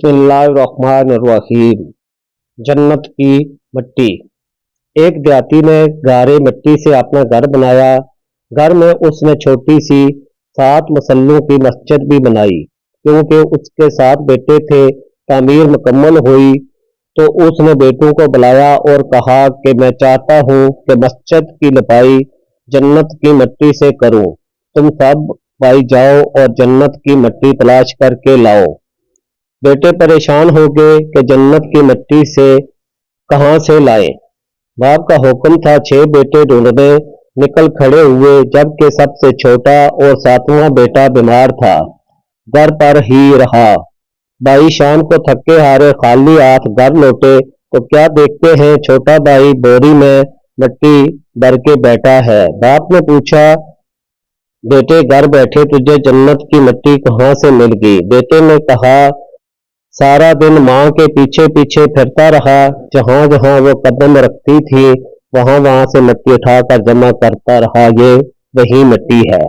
بسم اللہ الرحمن الرحیم۔ جنت کی مٹی۔ ایک دیہاتی نے گارے مٹی سے اپنا گھر بنایا۔ گھر میں اس نے چھوٹی سی 7 مسلوں کی مسجد بھی بنائی، کیونکہ اس کے 7 بیٹے تھے۔ تعمیر مکمل ہوئی تو اس نے بیٹوں کو بلایا اور کہا کہ میں چاہتا ہوں کہ مسجد کی لپائی جنت کی مٹی سے کروں۔ تم سب بھائی جاؤ اور جنت کی مٹی تلاش کر کے لاؤ۔ بیٹے پریشان ہو گئے کہ جنت کی مٹی سے کہاں سے لائیں۔ باپ کا حکم تھا 6 بیٹے ڈھونڈنے نکل کھڑے ہوئے، جبکہ سب سے چھوٹا اور 7واں بیٹا بیمار تھا، گھر پر ہی رہا۔ بھائی شام کو تھکے ہارے خالی ہاتھ گھر لوٹے تو کیا دیکھتے ہیں، چھوٹا بھائی بوری میں مٹی بھر کے بیٹھا ہے۔ باپ نے پوچھا، بیٹے گھر بیٹھے تجھے جنت کی مٹی کہاں سے مل گئی؟ بیٹے نے کہا، سارا دن ماں کے پیچھے پیچھے پھرتا رہا، جہاں جہاں وہ قدم رکھتی تھی وہاں وہاں سے مٹی اٹھا کر جمع کرتا رہا، یہ وہی مٹی ہے۔